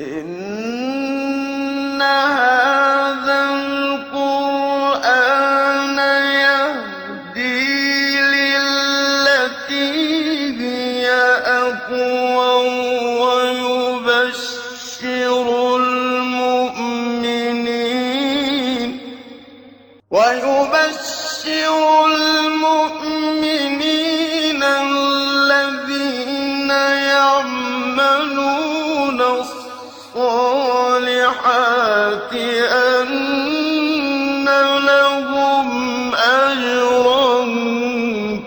إن هذا القرآن يهدي للتي هي أقوم ويبشر المؤمنين الذين يعملون الصالحات أن لهم أجرا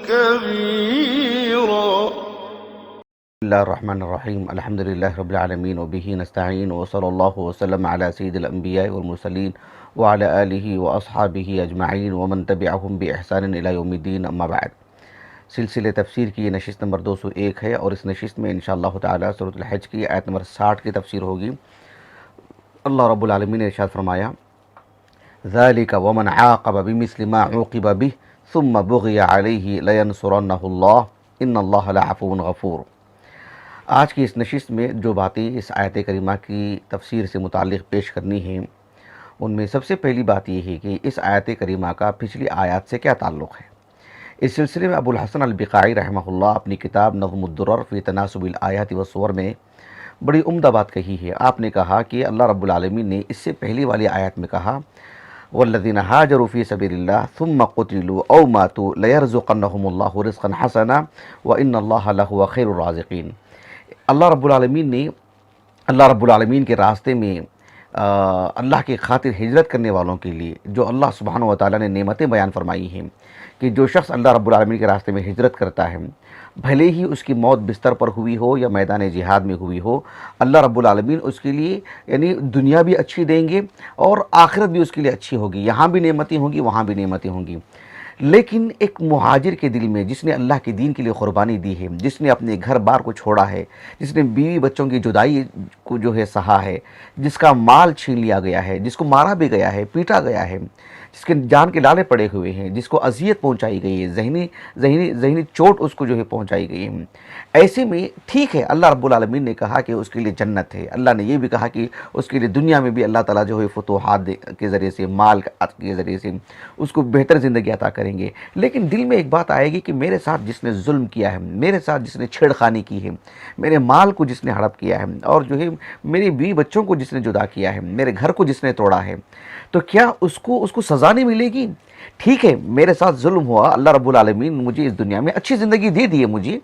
كبيرا. بسم الله الرحمن الرحيم. الحمد لله رب العالمين وبه نستعين وصلى الله وسلم على سيد الأنبياء والمرسلين وعلى آله وأصحابه أجمعين ومن تبعهم بإحسان إلى يوم الدين. أما بعد، سلسلے تفسیر کی یہ نشست نمبر 201 ہے اور اس نشست میں انشاءاللہ تعالی سورۃ الحج کی آیت نمبر 60 کی تفسیر ہوگی۔ اللہ رب العالمین نے ارشاد فرمایا: ذَلِكَ وَمَنْ عَاقَبَ بِمِثْلِ مَا عُوقِبَ بِهِ ثُمَّ بُغِيَ عَلَيْهِ لَيَنْصُرَنَّهُ اللَّهُ إِنَّ اللَّهَ لَعَفُوٌّ غَفُورٌ۔ آج کی اس نشست میں جو باتیں اس آیت کریمہ کی تفسیر سے متعلق پیش کرنی ہیں، ان میں سب سے پہلی بات یہ ہے کہ اس آیت کریمہ کا پچھلی آیات سے کیا تعلق ہے۔ اس سلسلے میں ابو الحسن البقاعی رحمہ اللہ اپنی کتاب نظم الدرر فی تناسب الآیات والصور میں بڑی عمدہ بات کہی ہے۔ آپ نے کہا کہ اللہ رب العالمین نے اس سے پہلی والی آیت میں کہا: والذین ہاجروا فی سبیل اللہ ثم قتلوا او ماتوا لیرزقنہم اللہ رزقا حسنا وان اللہ لہو خیر الرازقین۔ اللہ رب العالمین کے راستے میں اللہ کی خاطر ہجرت کرنے والوں کے لیے جو اللہ سبحانہ و تعالیٰ نے نعمتیں بیان فرمائی ہیں کہ جو شخص اللہ رب العالمین کے راستے میں ہجرت کرتا ہے، بھلے ہی اس کی موت بستر پر ہوئی ہو یا میدان جہاد میں ہوئی ہو، اللہ رب العالمین اس کے لیے یعنی دنیا بھی اچھی دیں گے اور آخرت بھی اس کے لیے اچھی ہوگی، یہاں بھی نعمتیں ہوں گی وہاں بھی نعمتیں ہوں گی۔ لیکن ایک مہاجر کے دل میں جس نے اللہ کے دین کے لیے قربانی دی ہے، جس نے اپنے گھر بار کو چھوڑا ہے، جس نے بیوی بچوں کی جدائی کو جو ہے سہا ہے، جس کا مال چھین لیا گیا ہے، جس کو مارا بھی گیا ہے، پیٹا گیا ہے، جس کے جان کے لالے پڑے ہوئے ہیں، جس کو اذیت پہنچائی گئی ہے، ذہنی چوٹ اس کو جو ہے پہنچائی گئی ہے، ایسے میں ٹھیک ہے اللہ رب العالمین نے کہا کہ اس کے لیے جنت ہے، اللہ نے یہ بھی کہا کہ اس کے لیے دنیا میں بھی اللہ تعالیٰ جو ہے فتوحات کے ذریعے سے، مال کے ذریعے سے اس کو بہتر زندگی عطا کریں گے۔ لیکن دل میں ایک بات آئے گی کہ میرے ساتھ جس نے ظلم کیا ہے، میرے ساتھ جس نے چھیڑخانی کی ہے، میرے مال کو جس نے ہڑپ کیا ہے اور جو ہے میری بیوی بچوں کو جس نے جدا کیا ہے، میرے گھر کو جس نے توڑا ہے، تو کیا اس کو سزا نہیں ملے گی؟ ٹھیک ہے میرے ساتھ ظلم ہوا، اللہ رب العالمین مجھے اس دنیا میں اچھی زندگی دے دی ہے مجھے،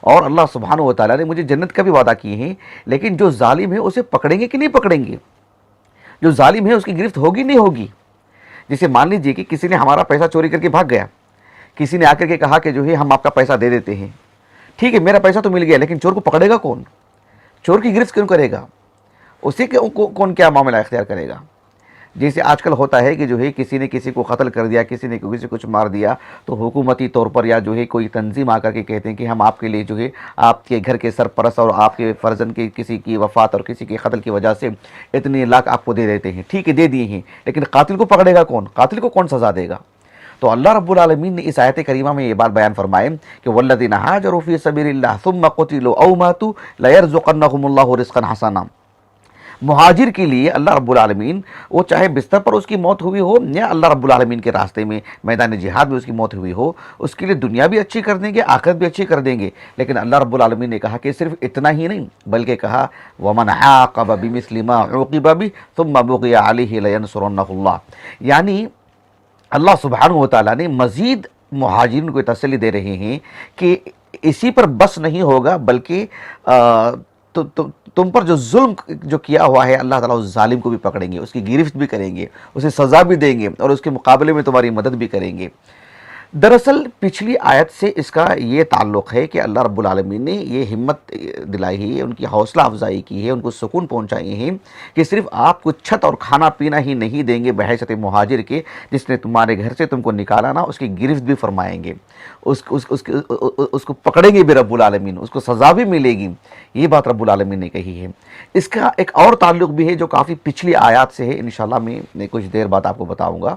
اور اللہ سبحانہ و تعالیٰ نے مجھے جنت کا بھی وعدہ کیے ہیں، لیکن جو ظالم ہے اسے پکڑیں گے کہ نہیں پکڑیں گے؟ جو ظالم ہے اس کی گرفت ہوگی نہیں ہوگی؟ جیسے مان لیجئے کہ کسی نے ہمارا پیسہ چوری کر کے بھاگ گیا، کسی نے آ کر کے کہا کہ جو ہے ہم آپ کا پیسہ دے دیتے ہیں، ٹھیک ہے میرا پیسہ تو مل گیا، لیکن چور کو پکڑے گا کون؟ چور کی گرفت کیوں کرے گا؟ اسے کون کیا معاملہ اختیار کرے گا؟ جیسے آج کل ہوتا ہے کہ جو ہے کسی نے کسی کو قتل کر دیا، کسی نے کسی کو کچھ مار دیا، تو حکومتی طور پر یا جو ہے کوئی تنظیم آ کر کے کہتے ہیں کہ ہم آپ کے لیے جو ہے آپ کے گھر کے سرپرست اور آپ کے فرزند کے کسی کی وفات اور کسی کے قتل کی وجہ سے اتنے لاکھ آپ کو دے دیتے ہیں، ٹھیک ہے دے دیے ہیں، لیکن قاتل کو پکڑے گا کون؟ قاتل کو کون سزا دے گا؟ تو اللہ رب العالمین نے اس آیت کریمہ میں یہ بات بیان فرمائے کہ والذین ہاجروا فی سبیل اللہ ثم قتلوا او ماتوا لیرزقنہم اللہ رزقا حسنا۔ مہاجر کے لیے اللہ رب العالمین وہ چاہے بستر پر اس کی موت ہوئی ہو یا اللہ رب العالمین کے راستے میں میدان جہاد میں اس کی موت ہوئی ہو، اس کے لیے دنیا بھی اچھی کر دیں گے، آخرت بھی اچھی کر دیں گے۔ لیکن اللہ رب العالمین نے کہا کہ صرف اتنا ہی نہیں بلکہ کہا وَمَنْ عَاقَبَ بِمِثْلِ مَا عُوقِبَ بِهِ ثُمَّ بُغِيَ عَلَيْهِ لَيَنْصُرَنَّهُ اللَّهُ، یعنی اللہ سبحانہ و تعالیٰ نے مزید مہاجرین کو تسلی دے رہے ہیں کہ اسی پر بس نہیں ہوگا، بلکہ تم پر جو ظلم جو کیا ہوا ہے اللہ تعالیٰ اس ظالم کو بھی پکڑیں گے، اس کی گرفت بھی کریں گے، اسے سزا بھی دیں گے اور اس کے مقابلے میں تمہاری مدد بھی کریں گے۔ دراصل پچھلی آیت سے اس کا یہ تعلق ہے کہ اللہ رب العالمین نے یہ ہمت دلائی ہے، ان کی حوصلہ افزائی کی ہے، ان کو سکون پہنچائے ہیں کہ صرف آپ کو چھت اور کھانا پینا ہی نہیں دیں گے بحیثیت مہاجر کے، جس نے تمہارے گھر سے تم کو نکالا نا، اس کی گرفت بھی فرمائیں گے، اس کو پکڑیں گے بھی رب العالمین، اس کو سزا بھی ملے گی، یہ بات رب العالمین نے کہی ہے۔ اس کا ایک اور تعلق بھی ہے جو کافی پچھلی آیات سے ہے، انشاءاللہ میں کچھ دیر بعد آپ کو بتاؤں گا۔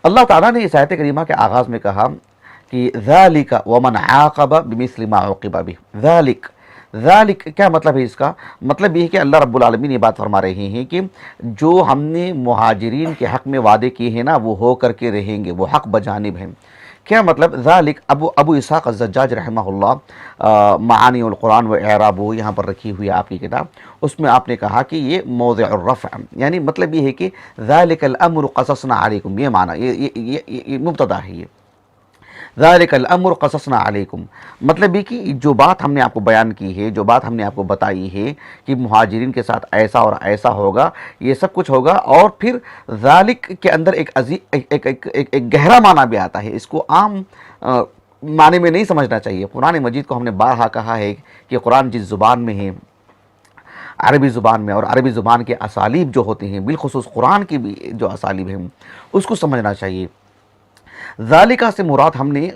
اللہ تعالیٰ نے اس آیت کریمہ کے آغاز میں کہا کہ ذَلِكَ وَمَنْ عَاقَبَ بِمِثْلِ مَا عُوقِبَ بِهِ، ذالک کیا مطلب ہے اس کا؟ مطلب یہ ہے کہ اللہ رب العالمین یہ بات فرما رہے ہیں کہ جو ہم نے مہاجرین کے حق میں وعدے کیے ہیں نا وہ ہو کر کے رہیں گے، وہ حق بجانب ہیں۔ کیا مطلب؟ ذالک ابو اسحاق الزجاج رحمہ اللہ معانی القرآن و اعراب یہاں پر رکھی ہوئی ہے آپ کی کتاب، اس میں آپ نے کہا کہ یہ موضع الرفع، یعنی مطلب یہ ہے کہ ذالک الامر قصصنا علیکم، یہ معنی یہ مبتدا ہے، یہ ذالک الامر قصصنا علیکم، مطلب یہ کہ جو بات ہم نے آپ کو بیان کی ہے، جو بات ہم نے آپ کو بتائی ہے کہ مہاجرین کے ساتھ ایسا اور ایسا ہوگا، یہ سب کچھ ہوگا، اور پھر ذالک کے اندر ایک گہرا معنی بھی آتا ہے، اس کو عام معنی میں نہیں سمجھنا چاہیے۔ قرآن مجید کو ہم نے بارہا کہا ہے کہ قرآن جس زبان میں ہے، عربی زبان میں، اور عربی زبان کے اسالیب جو ہوتے ہیں، بالخصوص قرآن کی بھی جو اسالیب ہیں اس کو سمجھنا چاہیے۔ ذالکہ سے مراد ہم نے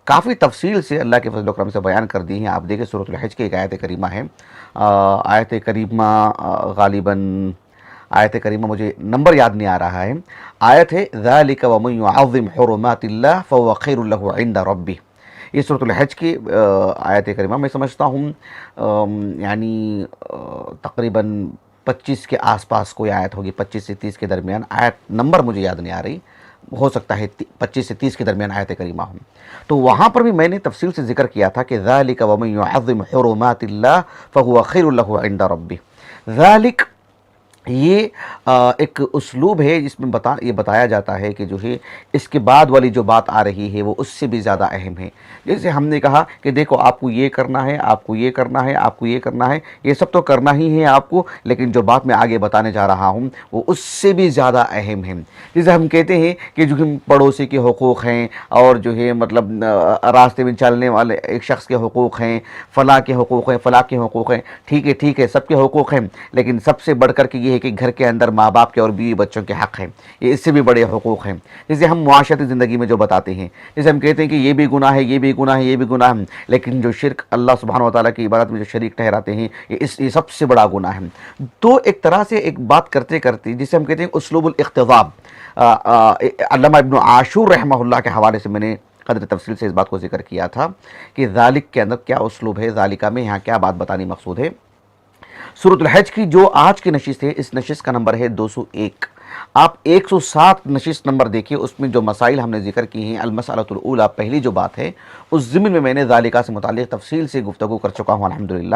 کافی تفصیل سے اللہ کے فضل و کرم سے بیان کر دی ہیں۔ آپ دیکھیں سورۃ الحج کی ایک آیت کریمہ ہے، آیت کریمہ غالباً آیت کریمہ مجھے نمبر یاد نہیں آ رہا ہے، آیت ہے ذالک ومن یعظم حرمات اللہ فهو خیر له عند ربہ، یہ سورۃ الحج کی آیت کریمہ میں سمجھتا ہوں یعنی تقریباً 25 کے آس پاس کوئی آیت ہوگی، 25 سے 30 کے درمیان، آیت نمبر مجھے یاد نہیں آ رہی، ہو سکتا ہے 25 سے 30 کے درمیان آیت کریمہ ہوں۔ تو وہاں پر بھی میں نے تفصیل سے ذکر کیا تھا کہ ذالک ومن یعظم حرمات اللہ فهو خیر له عند ربہ، ذالک یہ ایک اسلوب ہے جس میں یہ بتایا جاتا ہے کہ جو ہے اس کے بعد والی جو بات آ رہی ہے وہ اس سے بھی زیادہ اہم ہے۔ جیسے ہم نے کہا کہ دیکھو آپ کو یہ کرنا ہے، آپ کو یہ کرنا ہے، آپ کو یہ کرنا ہے، یہ سب تو کرنا ہی ہے آپ کو، لیکن جو بات میں آگے بتانے جا رہا ہوں وہ اس سے بھی زیادہ اہم ہے۔ جیسے ہم کہتے ہیں کہ جو پڑوسی کے حقوق ہیں، اور جو ہے مطلب راستے میں چلنے والے ایک شخص کے حقوق ہیں، فلاں کے حقوق ہیں، فلاں کے حقوق ہیں، ٹھیک ہے سب کے حقوق ہیں، لیکن سب سے بڑھ کر کے یہ کہ گھر کے اندر ماں باپ کے اور بیوی بچوں کے حق ہیں، یہ اس سے بھی بڑے حقوق ہیں۔ جیسے ہم معاشرتی زندگی میں جو بتاتے ہیں، جیسے ہم کہتے ہیں کہ یہ بھی گناہ ہے، یہ بھی گناہ ہے، یہ بھی گناہ ہے، لیکن جو شرک اللہ سبحانہ و تعالیٰ کی عبادت میں جو شریک ٹھہراتے ہیں یہ سب سے بڑا گناہ ہے۔ تو ایک طرح سے ایک بات کرتے کرتے جسے ہم کہتے ہیں اسلوب الاقتضاب، علامہ ابن عاشور رحمہ اللہ کے حوالے سے میں نے قدر تفصیل سے اس بات کو ذکر کیا تھا کہ ذالک کے اندر کیا اسلوب ہے، ذالکہ میں یہاں کیا بات بتانی مقصود ہے۔ سورۃ الحج کی جو آج کی نشست ہے، اس نشست کا نمبر ہے 201۔ آپ 107 نشست نمبر دیکھیے، اس میں جو مسائل ہم نے ذکر کی ہیں، المسألۃ الاولی، پہلی جو بات ہے، اس ضمن میں نے ذالکہ سے متعلق تفصیل سے گفتگو کر چکا ہوں الحمدللہ،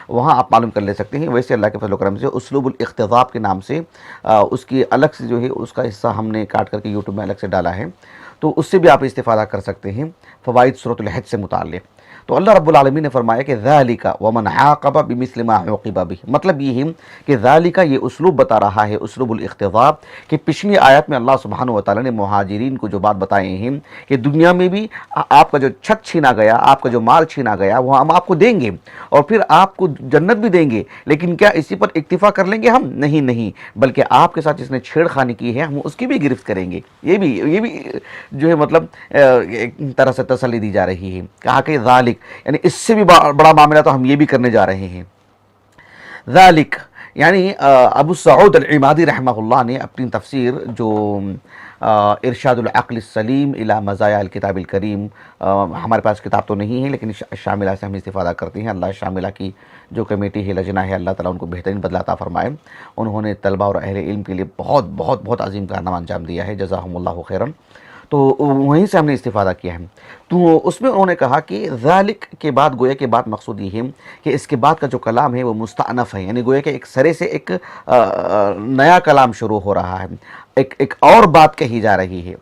وہاں آپ معلوم کر لے سکتے ہیں۔ ویسے اللہ کے فضل و کرم سے اسلوب الاقتضاب کے نام سے اس کی الگ سے جو ہے اس کا حصہ ہم نے کاٹ کر کے یوٹیوب میں الگ سے ڈالا ہے، تو اس سے بھی آپ استفادہ کر سکتے ہیں فوائد سورۃ الحج سے متعلق۔ تو اللہ رب العالمین نے فرمایا کہ ذالک ومن عاقب بمثل ما عوقب به، مطلب یہ ہے کہ ذالک یہ اسلوب بتا رہا ہے، اسلوب الاقتضاب، کہ پچھلی آیت میں اللہ سبحانہ و تعالیٰ نے مہاجرین کو جو بات بتائے ہیں کہ دنیا میں بھی آپ کا جو چھت چھینا گیا، آپ کا جو مال چھینا گیا، وہ ہم آپ کو دیں گے، اور پھر آپ کو جنت بھی دیں گے، لیکن کیا اسی پر اکتفا کر لیں گے ہم؟ نہیں، بلکہ آپ کے ساتھ جس نے چھیڑ خانی کی ہے ہم اس کی بھی گرفت کریں گے۔ یہ بھی جو ہے مطلب ایک طرح سے تسلی دی جا رہی ہے، کہا کہ ذالک یعنی اس سے بھی بڑا معاملہ تو ہم یہ بھی کرنے جا رہے ہیں۔ ذالک یعنی ابو سعود العمادی رحمہ اللہ نے اپنی تفسیر جو ارشاد العقل السلیم الی مزایا الکتاب الکریم، ہمارے پاس کتاب تو نہیں ہے لیکن شاملہ سے ہم استفادہ کرتے ہیں، اللہ شاملہ کی جو کمیٹی ہے، لجنہ ہے، اللہ تعالیٰ ان کو بہترین بدلہ عطا فرمائے، انہوں نے طلبہ اور اہل علم کے لیے بہت عظیم کارنامہ انجام دیا ہے، جزاہم اللہ خیراً۔ تو وہیں سے ہم نے استفادہ کیا ہے۔ تو اس میں انہوں نے کہا کہ ذالک کے بعد گویا کہ بات مقصود یہ ہے کہ اس کے بعد کا جو کلام ہے وہ مستأنف ہے، یعنی گویا کہ ایک سرے سے ایک نیا کلام شروع ہو رہا ہے، ایک اور بات کہی جا رہی ہے۔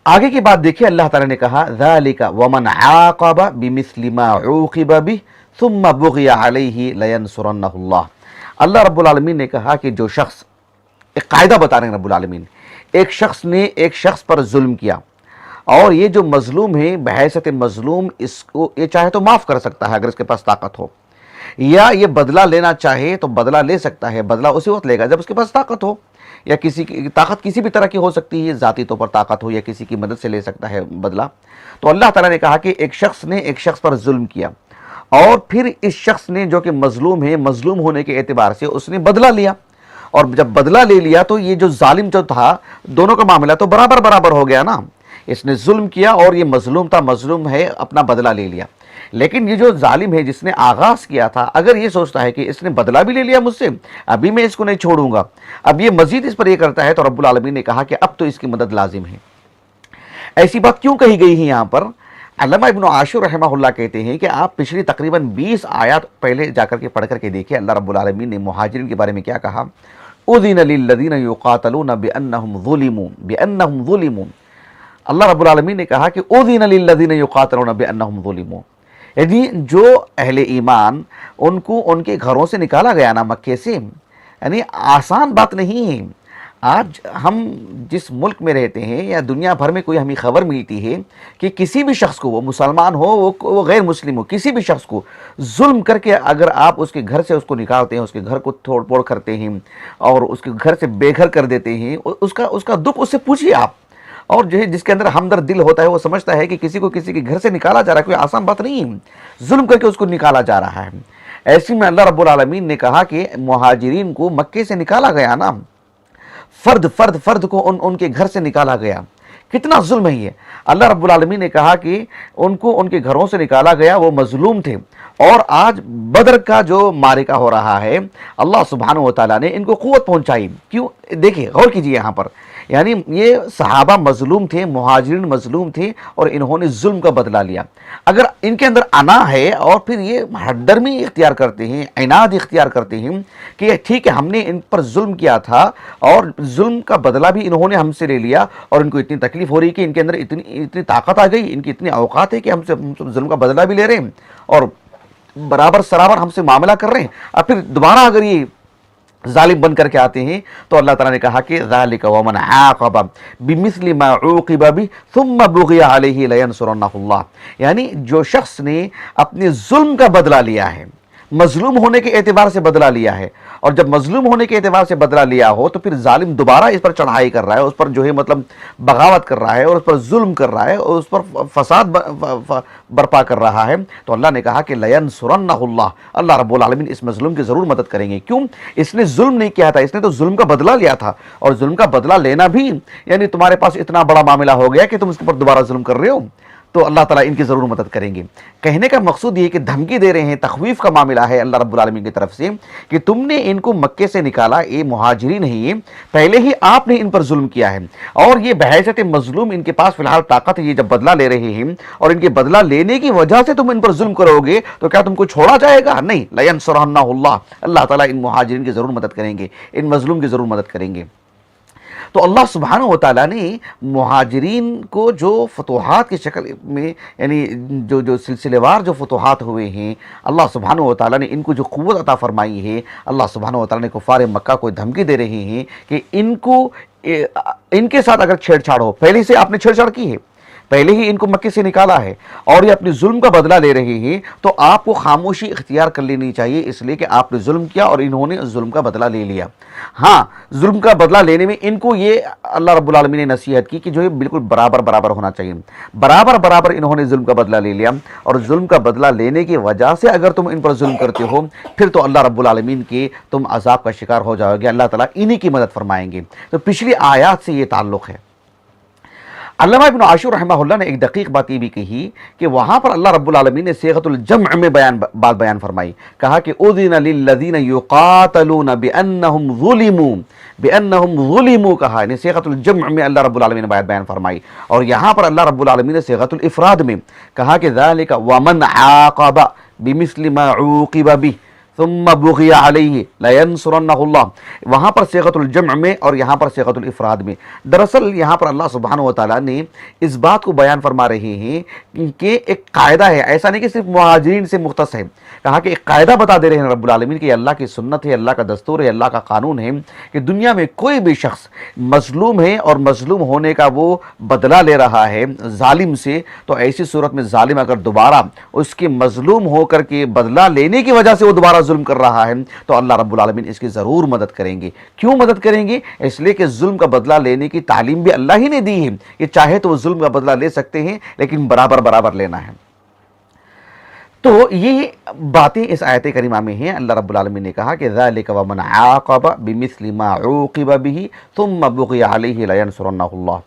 آگے کی بات دیکھیے، اللہ تعالیٰ نے کہا ذالک ومن عاقب بمثل ما عوقب به ثم بغی علیہ لینصرنہ اللہ۔ اللہ رب العالمین نے کہا کہ جو شخص، ایک قاعدہ بتا رہے ہیں رب العالمین، ایک شخص نے ایک شخص پر ظلم کیا، اور یہ جو مظلوم ہے بحیثیت مظلوم اس کو یہ چاہے تو معاف کر سکتا ہے اگر اس کے پاس طاقت ہو، یا یہ بدلہ لینا چاہے تو بدلہ لے سکتا ہے، بدلہ اسی وقت لے گا جب اس کے پاس طاقت ہو، یا کسی کی طاقت کسی بھی طرح کی ہو سکتی ہے، ذاتی طور پر طاقت ہو یا کسی کی مدد سے لے سکتا ہے بدلہ۔ تو اللہ تعالیٰ نے کہا کہ ایک شخص نے ایک شخص پر ظلم کیا، اور پھر اس شخص نے جو کہ مظلوم ہے، مظلوم ہونے کے اعتبار سے اس نے بدلہ لیا، اور جب بدلہ لے لیا تو یہ جو ظالم جو تھا، دونوں کا معاملہ تو برابر ہو گیا نا، اس نے ظلم کیا اور یہ مظلوم تھا، مظلوم ہے، اپنا بدلہ لے لیا۔ لیکن یہ جو ظالم ہے جس نے آغاز کیا تھا، اگر یہ سوچتا ہے کہ اس نے بدلہ بھی لے لیا مجھ سے، ابھی میں اس کو نہیں چھوڑوں گا، اب یہ مزید اس پر یہ کرتا ہے، تو رب العالمین نے کہا کہ اب تو اس کی مدد لازم ہے۔ ایسی بات کیوں کہی گئی ہے یہاں پر؟ علامہ ابن عاشور رحمہ اللہ کہتے ہیں کہ آپ پچھلی تقریباً 20 آیات پہلے جا کر کے پڑھ کر کے دیکھیں، اللہ رب العالمین نے مہاجرین کے بارے میں کیا کہا؟ اذن للذین یقاتلون بانہم ظلموا۔ اللہ رب العالمین نے کہا کہ اذن للذین یقاتلون بانہم ظلموا، یعنی جو اہل ایمان ان کو ان کے گھروں سے نکالا گیا نا مکے سے، یعنی آسان بات نہیں ہے۔ آج ہم جس ملک میں رہتے ہیں یا دنیا بھر میں کوئی ہمیں خبر ملتی ہے کہ کسی بھی شخص کو، وہ مسلمان ہو وہ غیر مسلم ہو، کسی بھی شخص کو ظلم کر کے اگر آپ اس کے گھر سے اس کو نکالتے ہیں، اس کے گھر کو توڑ پھوڑ کرتے ہیں اور اس کے گھر سے بے گھر کر دیتے ہیں، اس کا دکھ اس سے پوچھیے آپ۔ اور جو ہے جس کے اندر ہمدرد دل ہوتا ہے وہ سمجھتا ہے کہ کسی کو کسی کے گھر سے نکالا جا رہا ہے، کوئی آسان بات نہیں ہے، ظلم کر کے اس کو نکالا جا رہا ہے۔ ایسی میں اللہ رب العالمین نے کہا کہ مہاجرین کو مکے سے نکالا گیا نا، فرد کو ان کے گھر سے نکالا گیا، کتنا ظلم ہے یہ۔ اللہ رب العالمین نے کہا کہ ان کو ان کے گھروں سے نکالا گیا، وہ مظلوم تھے، اور آج بدر کا جو معرکہ ہو رہا ہے، اللہ سبحانہ وتعالیٰ نے ان کو قوت پہنچائی۔ کیوں؟ دیکھیں، غور کیجئے یہاں پر، یعنی یہ صحابہ مظلوم تھے، مہاجرین مظلوم تھے، اور انہوں نے ظلم کا بدلہ لیا۔ اگر ان کے اندر انا ہے اور پھر یہ ہٹ درمی اختیار کرتے ہیں، عناد اختیار کرتے ہیں کہ ٹھیک ہے ہم نے ان پر ظلم کیا تھا اور ظلم کا بدلہ بھی انہوں نے ہم سے لے لیا، اور ان کو اتنی تکلیف ہو رہی کہ ان کے اندر اتنی طاقت آ گئی، ان کی اتنی اوقات ہے کہ ہم ظلم کا بدلہ بھی لے رہے ہیں اور برابر سرابر ہم سے معاملہ کر رہے ہیں، اور پھر دوبارہ اگر یہ ظالم بن کر کے آتے ہیں تو اللہ تعالیٰ نے کہا کہ ذَلِكَ وَمَنْ عَاقَبَ بِمِثْلِ مَا عُوقِبَ بِهِ ثُمَّ بُغِيَ عَلَيْهِ لَيَنْصُرَنَّهُ اللَّهُ، یعنی جو شخص نے اپنے ظلم کا بدلہ لیا ہے، مظلوم ہونے کے اعتبار سے بدلہ لیا ہے، اور جب مظلوم ہونے کے اعتبار سے بدلہ لیا ہو تو پھر ظالم دوبارہ اس پر چڑھائی کر رہا ہے، اس پر جو ہے مطلب بغاوت کر رہا ہے، اور اس پر ظلم کر رہا ہے، اور اس پر فساد برپا کر رہا ہے، تو اللہ نے کہا کہ لَيَنْصُرَنَّهُ اللَّهُ، اللہ رب العالمین اس مظلوم کی ضرور مدد کریں گے۔ کیوں؟ اس نے ظلم نہیں کیا تھا، اس نے تو ظلم کا بدلہ لیا تھا، اور ظلم کا بدلہ لینا بھی یعنی تمہارے پاس اتنا بڑا معاملہ ہو گیا کہ تم اس پر دوبارہ ظلم کر رہے ہو، تو اللہ تعالیٰ ان کی ضرور مدد کریں گے۔ کہنے کا مقصود یہ کہ دھمکی دے رہے ہیں، تخویف کا معاملہ ہے اللہ رب العالمین کی طرف سے کہ تم نے ان کو مکے سے نکالا، یہ مہاجرین نہیں ہے، پہلے ہی آپ نے ان پر ظلم کیا ہے، اور یہ بحیثیت مظلوم ان کے پاس فی الحال طاقت ہے، یہ جب بدلہ لے رہے ہیں اور ان کے بدلہ لینے کی وجہ سے تم ان پر ظلم کرو گے تو کیا تم کو چھوڑا جائے گا؟ نہیں، لَيَنْصُرَنَّهُ اللَّهُ، اللہ تعالیٰ ان مہاجرین کی ضرور مدد کریں گے، ان مظلوم کی ضرور مدد کریں گے۔ تو اللہ سبحانہ وتعالیٰ نے مہاجرین کو جو فتوحات کی شکل میں، یعنی جو سلسلے وار جو فتوحات ہوئے ہیں، اللہ سبحانہ وتعالیٰ نے ان کو جو قوت عطا فرمائی ہے، اللہ سبحانہ وتعالیٰ نے کفار مکہ کو دھمکی دے رہے ہیں کہ ان کے ساتھ اگر چھیڑ چھاڑ ہو، پہلے سے آپ نے چھیڑ چھاڑ کی ہے، پہلے ہی ان کو مکے سے نکالا ہے اور یہ اپنے ظلم کا بدلہ لے رہے ہیں، تو آپ کو خاموشی اختیار کر لینی چاہیے، اس لیے کہ آپ نے ظلم کیا اور انہوں نے ظلم کا بدلہ لے لیا۔ ہاں، ظلم کا بدلہ لینے میں ان کو یہ اللہ رب العالمین نے نصیحت کی کہ جو ہے بالکل برابر ہونا چاہیے، برابر انہوں نے ظلم کا بدلہ لے لیا، اور ظلم کا بدلہ لینے کی وجہ سے اگر تم ان پر ظلم کرتے ہو پھر تو اللہ رب العالمین کے تم عذاب کا شکار ہو جاؤ گے، اللہ تعالیٰ انہی کی مدد فرمائیں گے۔ تو پچھلی آیات سے یہ تعلق ہے۔ علامہ ابن عاشور رحمہ اللہ نے ایک دقیق بات یہ بھی کہی کہ وہاں پر اللہ رب العالمین نے صیغۃ الجمع میں بات بیان فرمائی، کہا کہ اذن للذین یقاتلون بانہم ظلموا کہا، یعنی صیغۃ الجمع میں اللہ رب العالمین نے بات بیان فرمائی، اور یہاں پر اللہ رب العالمین نے صیغۃ الافراد میں کہا کہ ذالک ومن عاقب بمثل ما عوقب به ثم بغی علیہ لینصرنہ اللہ، وہاں پر صیغۃ الجمع میں اور یہاں پر صیغۃ الافراد میں۔ دراصل یہاں پر اللہ سبحانہ وتعالیٰ نے اس بات کو بیان فرما رہے ہیں کہ ایک قاعدہ ہے، ایسا نہیں کہ صرف مہاجرین سے مختص ہے، کہا کہ ایک قاعدہ بتا دے رہے ہیں رب العالمین کہ یہ اللہ کی سنت ہے، اللہ کا دستور ہے، اللہ کا قانون ہے کہ دنیا میں کوئی بھی شخص مظلوم ہے اور مظلوم ہونے کا وہ بدلہ لے رہا ہے ظالم سے، تو ایسی صورت میں ظالم اگر دوبارہ اس کے مظلوم ہو کر کے بدلہ لینے کی وجہ سے وہ دوبارہ ظلم کر رہا ہے تو اللہ رب العالمین اس کی ضرور مدد کریں گے۔ کیوں مدد کریں گے؟ اس لیے کہ ظلم کا بدلہ لینے کی تعلیم بھی اللہ ہی نے دی ہے کہ چاہے تو وہ ظلم کا بدلہ لے سکتے ہیں لیکن برابر لینا ہے۔ تو یہ باتیں اس آیت کریمہ میں ہیں۔ اللہ رب العالمین نے کہا کہ ذالک ومن عاقب بمثل ما عوقب به ثم بغی علیہ لینصرنہ اللہ،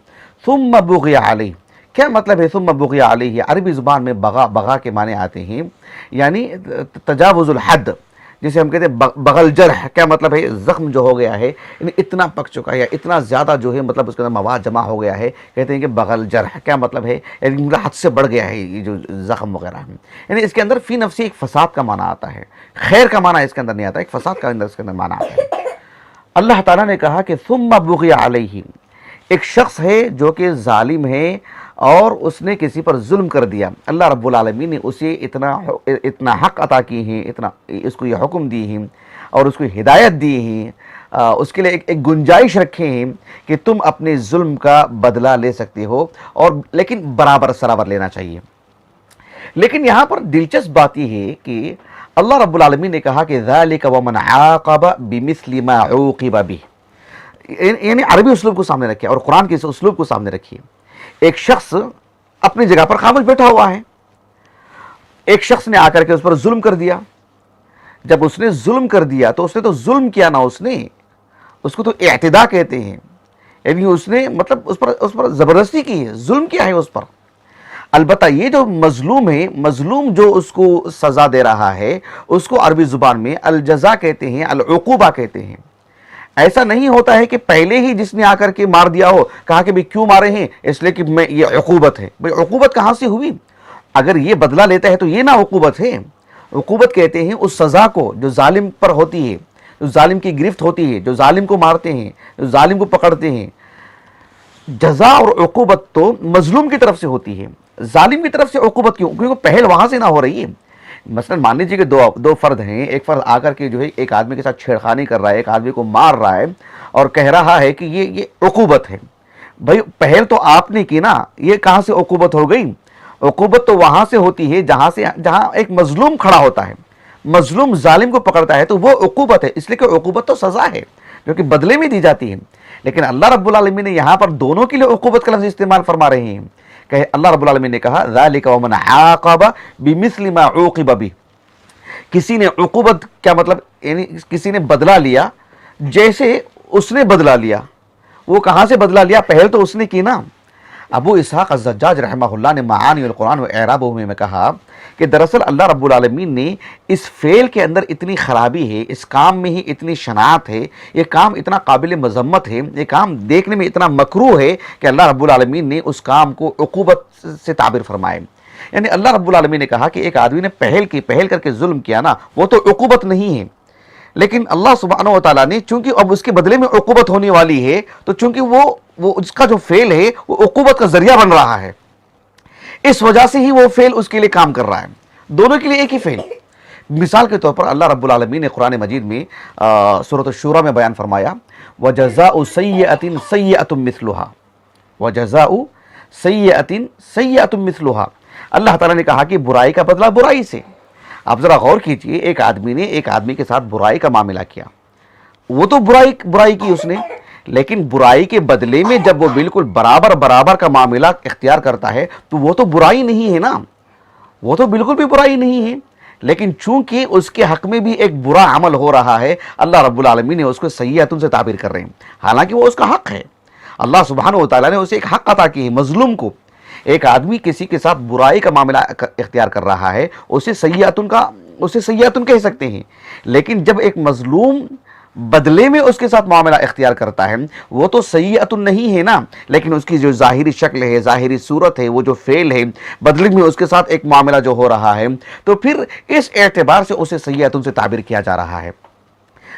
ثم بغی علیہ، کیا مطلب ہے ثم بغی علیہ؟ عربی زبان میں بغا کے معنی آتے ہیں یعنی تجاوز الحد، جسے ہم کہتے ہیں بغل جرح. کیا مطلب ہے؟ زخم جو ہو گیا ہے یعنی اتنا پک چکا ہے یا اتنا زیادہ جو ہے مطلب اس کے اندر مواد جمع ہو گیا ہے، کہتے ہیں کہ بغل جرح. کیا مطلب ہے؟ یعنی حد سے بڑھ گیا ہے یہ جو زخم وغیرہ ہے. یعنی اس کے اندر فی نفسی ایک فساد کا معنی آتا ہے، خیر کا معنی اس کے اندر نہیں آتا، ایک فساد کا اندر اس کے اندر معنی آتا ہے. اللہ تعالیٰ نے کہا کہ ثم بغی علیہ، ایک شخص ہے جو کہ ظالم ہے اور اس نے کسی پر ظلم کر دیا. اللہ رب العالمین نے اسے اتنا حق عطا کی ہیں، اتنا اس کو یہ حکم دی ہیں اور اس کو ہدایت دی ہیں، اس کے لیے ایک گنجائش رکھے ہیں کہ تم اپنے ظلم کا بدلہ لے سکتے ہو، اور لیکن برابر سرابر لینا چاہیے. لیکن یہاں پر دلچسپ بات یہ ہے کہ اللہ رب العالمین نے کہا کہ ذَلِكَ وَمَنْ عَاقَبَ بِمِثْلِ مَا عُوقِبَ بِهِ، یعنی عربی اسلوب کو سامنے رکھے اور قرآن کے اس اسلوب کو سامنے رکھیے. ایک شخص اپنی جگہ پر خاموش بیٹھا ہوا ہے، ایک شخص نے آ کر کے اس پر ظلم کر دیا. جب اس نے ظلم کر دیا تو اس نے تو ظلم کیا نا، اس کو تو اعتداء کہتے ہیں، یعنی اس نے مطلب اس پر زبردستی کی ہے، ظلم کیا ہے اس پر. البتہ یہ جو مظلوم ہے، مظلوم جو اس کو سزا دے رہا ہے، اس کو عربی زبان میں الجزا کہتے ہیں، العقوبہ کہتے ہیں. ایسا نہیں ہوتا ہے کہ پہلے ہی جس نے آ کر کے مار دیا ہو کہا کہ بھئی کیوں مارے ہیں؟ اس لیے کہ یہ عقوبت ہے. بھئی عقوبت کہاں سے ہوئی؟ اگر یہ بدلہ لیتا ہے تو یہ نہ عقوبت ہے. عقوبت کہتے ہیں اس سزا کو جو ظالم پر ہوتی ہے، جو ظالم کی گرفت ہوتی ہے، جو ظالم کو مارتے ہیں، جو ظالم کو پکڑتے ہیں. جزا اور عقوبت تو مظلوم کی طرف سے ہوتی ہے، ظالم کی طرف سے عقوبت کیوں؟ کیونکہ پہل وہاں سے نہ ہو رہی ہے. مثلا مان لیجیے کہ دو فرد ہیں، ایک فرد آ کر کے جو ہے ایک آدمی کے ساتھ چھیڑخانی کر رہا ہے، ایک آدمی کو مار رہا ہے اور کہہ رہا ہے کہ یہ عقوبت ہے. بھائی پہل تو آپ نے کی نا، یہ کہاں سے عقوبت ہو گئی؟ عقوبت تو وہاں سے ہوتی ہے جہاں ایک مظلوم کھڑا ہوتا ہے، مظلوم ظالم کو پکڑتا ہے تو وہ عقوبت ہے. اس لیے کہ عقوبت تو سزا ہے جو کہ بدلے میں دی جاتی ہے. لیکن اللہ رب العالمین نے یہاں پر دونوں کے لیے عقوبت کا لفظ استعمال فرما رہے ہیں کہ اللہ رب العالمین نے کہا ذَلِكَ وَمَنْ عَاقَبَ بِمِثْلِ مَا عُوقِبَ بِهِ. کسی نے عقوبت کیا مطلب یعنی کسی نے بدلہ لیا جیسے اس نے بدلہ لیا. وہ کہاں سے بدلہ لیا؟ پہل تو اس نے کی نا. ابو اسحاق الزجاج رحمہ اللہ نے معانی القرآن و اعرابہ میں کہا کہ دراصل اللہ رب العالمین نے اس فعل کے اندر اتنی خرابی ہے، اس کام میں ہی اتنی شناعت ہے، یہ کام اتنا قابل مذمت ہے، یہ کام دیکھنے میں اتنا مکروہ ہے کہ اللہ رب العالمین نے اس کام کو عقوبت سے تعبیر فرمائے. یعنی اللہ رب العالمین نے کہا کہ ایک آدمی نے پہل کر کے ظلم کیا نا، وہ تو عقوبت نہیں ہے. لیکن اللہ سبحانہ و تعالیٰ نے چونکہ اب اس کے بدلے میں عقوبت ہونے والی ہے، تو چونکہ وہ اس کا جو فعل ہے وہ عقوبت کا ذریعہ بن رہا ہے، اس وجہ سے ہی وہ فعل اس کے لیے کام کر رہا ہے. دونوں کے لیے ایک ہی فعل. مثال کے طور پر اللہ رب العالمین نے قرآن مجید میں سورۃ الشورى میں بیان فرمایا وَجَزَاءُ سَيِّئَةٍ سَيِّئَةٌ مِثْلُهَا، وَجَزَاءُ سَيِّئَةٍ سَيِّئَةٌ مِثْلُهَا. اللہ تعالیٰ نے کہا کہ برائی کا بدلہ برائی سے. آپ ذرا غور کیجئے، ایک آدمی نے ایک آدمی کے ساتھ برائی کا معاملہ کیا، وہ تو برائی کی اس نے، لیکن برائی کے بدلے میں جب وہ بالکل برابر کا معاملہ اختیار کرتا ہے تو وہ تو برائی نہیں ہے نا، وہ تو بالکل بھی برائی نہیں ہے. لیکن چونکہ اس کے حق میں بھی ایک برا عمل ہو رہا ہے، اللہ رب العالمین نے اس کو سیئاتن سے تعبیر کر رہے ہیں، حالانکہ وہ اس کا حق ہے. اللہ سبحانہ و تعالیٰ نے اسے ایک حق عطا کی ہے مظلوم کو. ایک آدمی کسی کے ساتھ برائی کا معاملہ اختیار کر رہا ہے، اسے سیئاتن کہہ سکتے ہیں. لیکن جب ایک مظلوم بدلے میں اس کے ساتھ معاملہ اختیار کرتا ہے، وہ تو سیئاتن نہیں ہے نا، لیکن اس کی جو ظاہری شکل ہے، ظاہری صورت ہے، وہ جو فعل ہے، بدلے میں اس کے ساتھ ایک معاملہ جو ہو رہا ہے، تو پھر اس اعتبار سے اسے سیئاتن سے تعبیر کیا جا رہا ہے.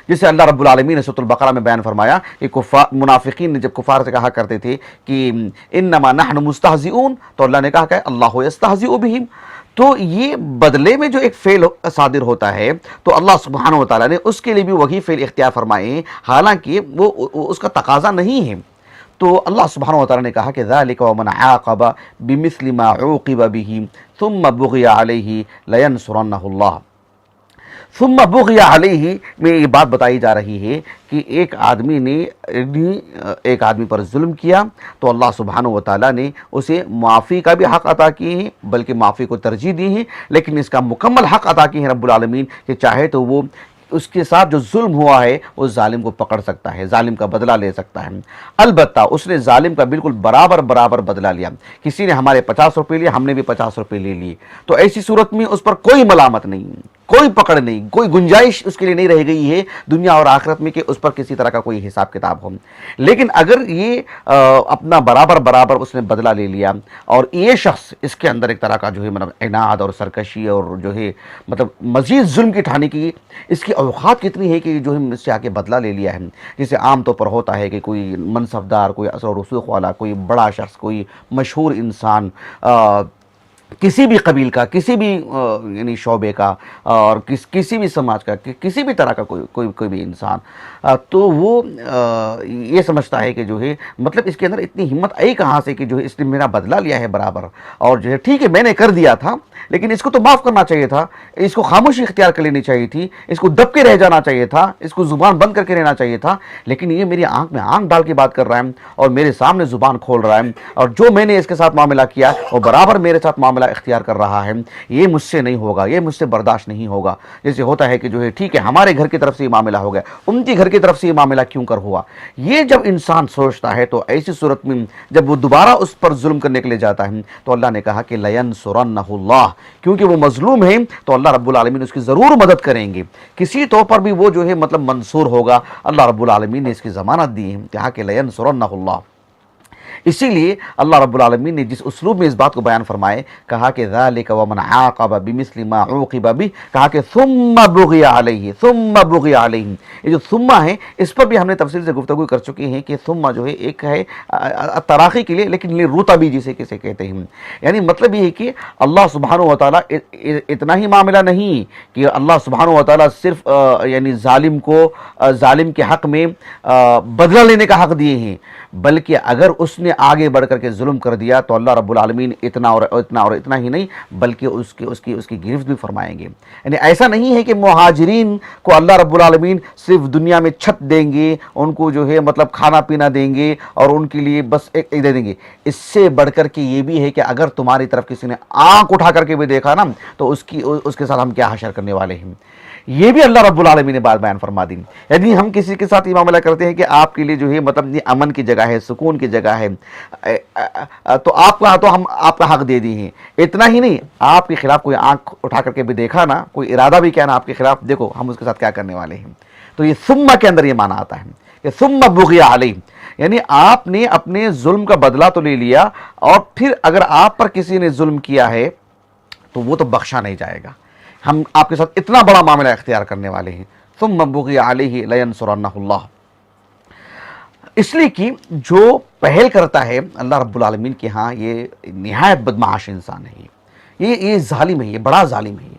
جسے اللہ رب العالمین نے سورۃ البقرہ میں بیان فرمایا کہ منافقین نے جب کفار سے کہا کرتے تھے کہ انما نحن مستہزئون، تو اللہ نے کہا کہ اللہ یستہزئ بہم. تو یہ بدلے میں جو ایک فعل صادر ہوتا ہے تو اللہ سبحانہ و تعالیٰ نے اس کے لیے بھی وہی فعل اختیار فرمائے ہیں، حالانکہ وہ اس کا تقاضا نہیں ہے. تو اللہ سبحانہ و تعالیٰ نے کہا کہ ذَلِكَ وَمَنْ عَاقَبَ بِمِثْلِ مَا عُوقِبَ بِهِ ثُمَّ بُغِيَ عَلَيْهِ لَيَنْصُرَنَّهُ اللَّهُ. ثم بغی علیہ میں یہ بات بتائی جا رہی ہے کہ ایک آدمی نے ایک آدمی پر ظلم کیا تو اللہ سبحانہ و تعالیٰ نے اسے معافی کا بھی حق عطا کی ہے، بلکہ معافی کو ترجیح دی ہے، لیکن اس کا مکمل حق عطا کی ہے رب العالمین کہ چاہے تو وہ اس کے ساتھ جو ظلم ہوا ہے وہ ظالم کو پکڑ سکتا ہے، ظالم کا بدلہ لے سکتا ہے۔ البتہ اس نے ظالم کا بالکل برابر برابر بدلہ لیا، کسی نے ہمارے 50 روپے لیے، ہم نے بھی 50 روپے لے لیے، تو ایسی صورت میں اس پر کوئی ملامت نہیں، کوئی پکڑ نہیں، کوئی گنجائش اس کے لیے نہیں رہ گئی ہے دنیا اور آخرت میں کہ اس پر کسی طرح کا کوئی حساب کتاب ہو۔ لیکن اگر یہ اپنا برابر برابر اس نے بدلہ لے لیا اور یہ شخص اس کے اندر ایک طرح کا جو ہے مطلب عناد اور سرکشی اور جو ہے مطلب مزید ظلم کی ٹھانی کی اس کی اوقات کتنی ہے کہ جو ہے اس سے آ کے بدلہ لے لیا ہے، جسے عام طور پر ہوتا ہے کہ کوئی منصبدار، کوئی اثر و رسوخ والا، کوئی بڑا شخص، کوئی مشہور انسان، کسی بھی قبیل کا، کسی بھی یعنی شعبے کا اور کسی بھی سماج کا، کسی بھی طرح کا کوئی بھی انسان، تو وہ یہ سمجھتا ہے کہ جو ہے مطلب اس کے اندر اتنی ہمت آئی کہاں سے کہ جو ہے اس نے میرا بدلہ لیا ہے برابر، اور جو ہے ٹھیک ہے میں نے کر دیا تھا لیکن اس کو تو معاف کرنا چاہیے تھا، اس کو خاموشی اختیار کر لینی چاہیے تھی، اس کو دب کے رہ جانا چاہیے تھا، اس کو زبان بند کر کے رہنا چاہیے تھا، لیکن یہ میری آنکھ میں آنکھ ڈال کے بات کر رہا ہے اور میرے سامنے زبان کھول رہا ہے، اور جو میں نے اس کے ساتھ معاملہ کیا وہ برابر میرے ساتھ معاملہ اختیار کر رہا ہے، یہ مجھ سے نہیں ہوگا، یہ مجھ سے برداشت نہیں ہوگا۔ جیسے ہوتا ہے کہ جو ہے ٹھیک ہے ہمارے گھر کی طرف سے یہ معاملہ ہو گیا، ان کے گھر کی طرف سے یہ معاملہ کیوں کر ہوا، یہ جب انسان سوچتا ہے تو ایسی صورت میں جب وہ دوبارہ اس پر ظلم کرنے کے لیے جاتا ہے تو اللہ نے کہا کہ لَيَنْصُرَنَّهُ اللَّهُ، کیونکہ وہ مظلوم ہے تو اللہ رب العالمین اس کی ضرور مدد کریں گے، کسی طور پر بھی وہ جو ہے مطلب منصور ہوگا، اللہ رب العالمین نے اس کی ضمانت دی ہے، کہا کہ لَيَنْصُرَنَّهُ اللَّهُ۔ اسی لیے اللہ رب العالمین نے جس اسلوب میں اس بات کو بیان فرمائے، کہا کہ ذَلِكَ وَمَنْ عَاقَبَ بِمِثْلِ مَا عُوقِبَ بِهِ، کہا کہ ثُمَّ بُغِيَ عَلَيْهِ ثُمَّ بُغِيَ عَلَيْهِ، یہ جو ثم ہے اس پر بھی ہم نے تفصیل سے گفتگو کر چکے ہیں کہ ثم جو ہے ایک ہے تراخی کے لیے، لیکن رتبی جسے کسے کہتے ہیں، یعنی مطلب یہ ہے کہ اللہ سبحانہ وتعالیٰ اتنا ہی معاملہ نہیں کہ اللہ سبحانہ وتعالیٰ صرف یعنی ظالم کے حق میں بدلہ لینے کا حق دیے ہیں، بلکہ اگر اس نے آگے بڑھ کر کے ظلم کر دیا تو اللہ رب العالمین اتنا اور اتنا اور اتنا ہی نہیں بلکہ اس کی گرفت بھی فرمائیں گے۔ یعنی ایسا نہیں ہے کہ مہاجرین کو اللہ رب العالمین صرف دنیا میں چھت دیں گے، ان کو جو ہے مطلب کھانا پینا دیں گے اور ان کے لیے بس ایک دے دیں گے، اس سے بڑھ کر کے یہ بھی ہے کہ اگر تمہاری طرف کسی نے آنکھ اٹھا کر کے بھی دیکھا نا تو اس کے ساتھ ہم کیا حشر کرنے والے ہیں، یہ بھی اللہ رب العالمین نے بات بیان فرما دی۔ یعنی ہم کسی کے ساتھ یہ معاملہ کرتے ہیں کہ آپ کے لیے جو ہے مطلب یہ امن کی جگہ ہے، سکون کی جگہ ہے، تو آپ کا ہم آپ کا حق دے دی ہیں، اتنا ہی نہیں آپ کے خلاف کوئی آنکھ اٹھا کر کے بھی دیکھا نا، کوئی ارادہ بھی کیا نا آپ کے خلاف، دیکھو ہم اس کے ساتھ کیا کرنے والے ہیں۔ تو یہ ثم کے اندر یہ معنی آتا ہے کہ ثم بغی علیہ، یعنی آپ نے اپنے ظلم کا بدلہ تو لے لیا اور پھر اگر آپ پر کسی نے ظلم کیا ہے تو وہ تو بخشا نہیں جائے گا، ہم آپ کے ساتھ اتنا بڑا معاملہ اختیار کرنے والے ہیں۔ ثم بغی علیہ لینصرنہ اللہ، اس لیے کہ جو پہل کرتا ہے اللہ رب العالمین کے ہاں یہ نہایت بدمعاش انسان ہے، یہ ظالم ہے، یہ بڑا ظالم ہے۔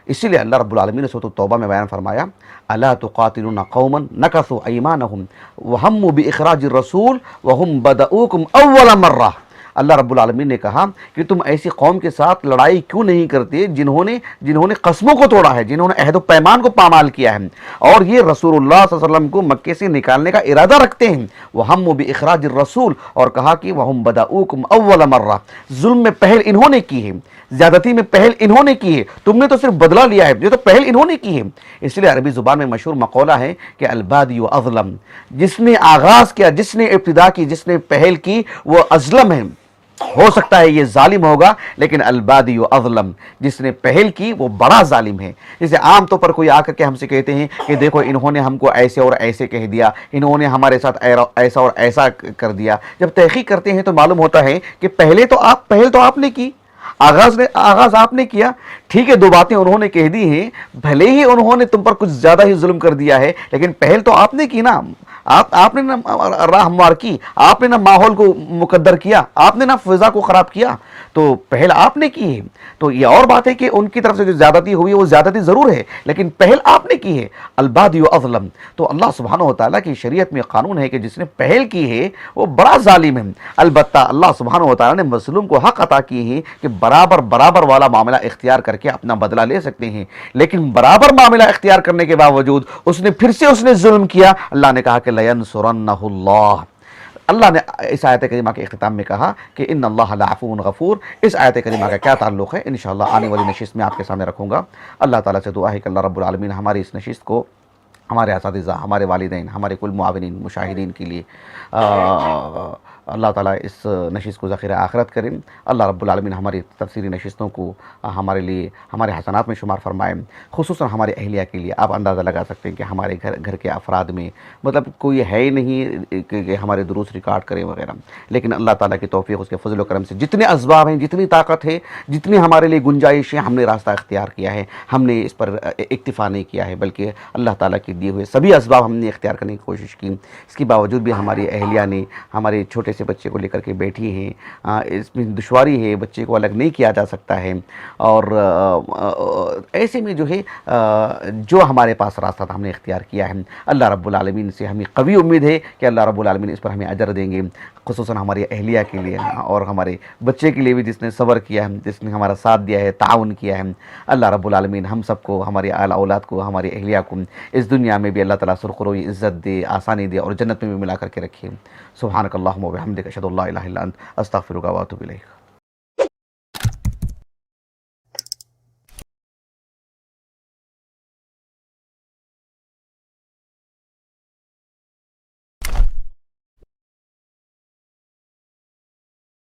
اسی لیے اللہ رب العالمین نے سورۃ التوبہ میں بیان فرمایا الا تقاتلون قوما نکثوا ایمانهم وہموا باخراج الرسول وهم بدؤوکم اول مرہ، اللہ رب العالمین نے کہا کہ تم ایسی قوم کے ساتھ لڑائی کیوں نہیں کرتے جنہوں نے قسموں کو توڑا ہے، جنہوں نے عہد و پیمان کو پامال کیا ہے اور یہ رسول اللہ صلی اللہ علیہ وسلم کو مکے سے نکالنے کا ارادہ رکھتے ہیں، وَهَمُّوا بِإِخْرَاجِ الرَّسُولِ، اور کہا کہ وَهُمْ بَدَؤُوكُمْ أَوَّلَ مَرَّةٍ، ظلم میں پہل انہوں نے کی ہے، زیادتی میں پہل انہوں نے کی ہے، تم نے تو صرف بدلہ لیا ہے، یہ تو پہل انہوں نے کی ہے۔ اس لیے عربی زبان میں مشہور مقولہ ہے کہ البادی اظلم، جس نے آغاز کیا، جس نے ابتدا کی، جس نے پہل کی وہ اظلم ہے، ہو سکتا ہے یہ ظالم ہوگا لیکن البادی اظلم، جس نے پہل کی وہ بڑا ظالم ہے۔ جیسے عام طور پر کوئی آ کر کے ہم سے کہتے ہیں کہ دیکھو انہوں نے ہم کو ایسے اور ایسے کہہ دیا، انہوں نے ہمارے ساتھ ایسا اور ایسا کر دیا، جب تحقیق کرتے ہیں تو معلوم ہوتا ہے کہ پہل تو آپ نے کی، آغاز آپ نے کیا، ٹھیک ہے، دو باتیں انہوں نے کہہ دی ہیں، بھلے ہی انہوں نے تم پر کچھ زیادہ ہی ظلم کر دیا ہے لیکن پہل تو آپ نے کی نا، آپ نے نہ راہ ہموار کی، آپ نے نہ ماحول کو مقدر کیا، آپ نے نہ فضا کو خراب کیا، تو پہل آپ نے کی ہے۔ تو یہ اور بات ہے کہ ان کی طرف سے جو زیادتی ہوئی وہ زیادتی ضرور ہے لیکن پہل آپ نے کی ہے، البادی اظلم۔ تو اللہ سبحانہ وتعالیٰ کی شریعت میں قانون ہے کہ جس نے پہل کی ہے وہ بڑا ظالم ہے۔ البتہ اللہ سبحانہ وتعالیٰ نے مظلوم کو حق عطا کی ہے کہ برابر والا معاملہ اختیار کر کے اپنا بدلہ لے سکتے ہیں، لیکن برابر معاملہ اختیار کرنے کے باوجود اس نے پھر سے ظلم کیا، اللہ نے کہا کہ لینصرنہ اللہ، اللہ نے اس آیت کریمہ کے اختتام میں کہا کہ ان اللہ لعفو غفور. اس آیت کریمہ کا کیا تعلق ہے انشاءاللہ آنے والی نشست میں آپ کے سامنے رکھوں گا. اللہ تعالیٰ سے دعا ہے کہ اللہ رب العالمین ہماری اس نشست کو ہمارے اساتذہ، ہمارے والدین، ہمارے کل معاونین مشاہدین کے لیے اللہ تعالیٰ اس نشست کو ذخیرہ آخرت کریں. اللہ رب العالمین ہماری تفسیری نشستوں کو ہمارے لیے ہمارے حسنات میں شمار فرمائیں. خصوصاً ہمارے اہلیہ کے لیے آپ اندازہ لگا سکتے ہیں کہ ہمارے گھر کے افراد میں مطلب کوئی ہے ہی نہیں کہ ہمارے دروس ریکارڈ کریں وغیرہ، لیکن اللہ تعالیٰ کی توفیق، اس کے فضل و کرم سے جتنے اسباب ہیں، جتنی طاقت ہے، جتنی ہمارے لیے گنجائش ہے، ہم نے راستہ اختیار کیا ہے. ہم نے اس پر اکتفا نہیں کیا ہے بلکہ اللہ تعالیٰ کی دیے ہوئے سبھی اسباب ہم نے اختیار کرنے کی کوشش کی. اس کے باوجود بھی ہماری اہلیہ نے ہمارے چھوٹے سے بچے کو لے کر کے بیٹھی ہیں. اس میں دشواری ہے، بچے کو الگ نہیں کیا جا سکتا ہے، اور ایسے میں جو ہے جو ہمارے پاس راستہ تھا ہم نے اختیار کیا ہے. اللہ رب العالمین سے ہمیں قوی امید ہے کہ اللہ رب العالمین اس پر ہمیں اجر دیں گے، خصوصاً ہماری اہلیہ کے لیے اور ہمارے بچے کے لیے بھی جس نے صبر کیا ہے، جس نے ہمارا ساتھ دیا ہے، تعاون کیا ہے. اللہ رب العالمین ہم سب کو، ہماری اعلیٰ اولاد کو، ہماری اہلیہ کو اس دنیا میں بھی اللہ تعالیٰ سرخروئی عزت دے، آسانی دے اور جنت میں بھی ملا کر کے رکھے. سبحانک اللہم و بحمدک اشہد ان لا الہ الا انت استغفرک و اتوب الیک.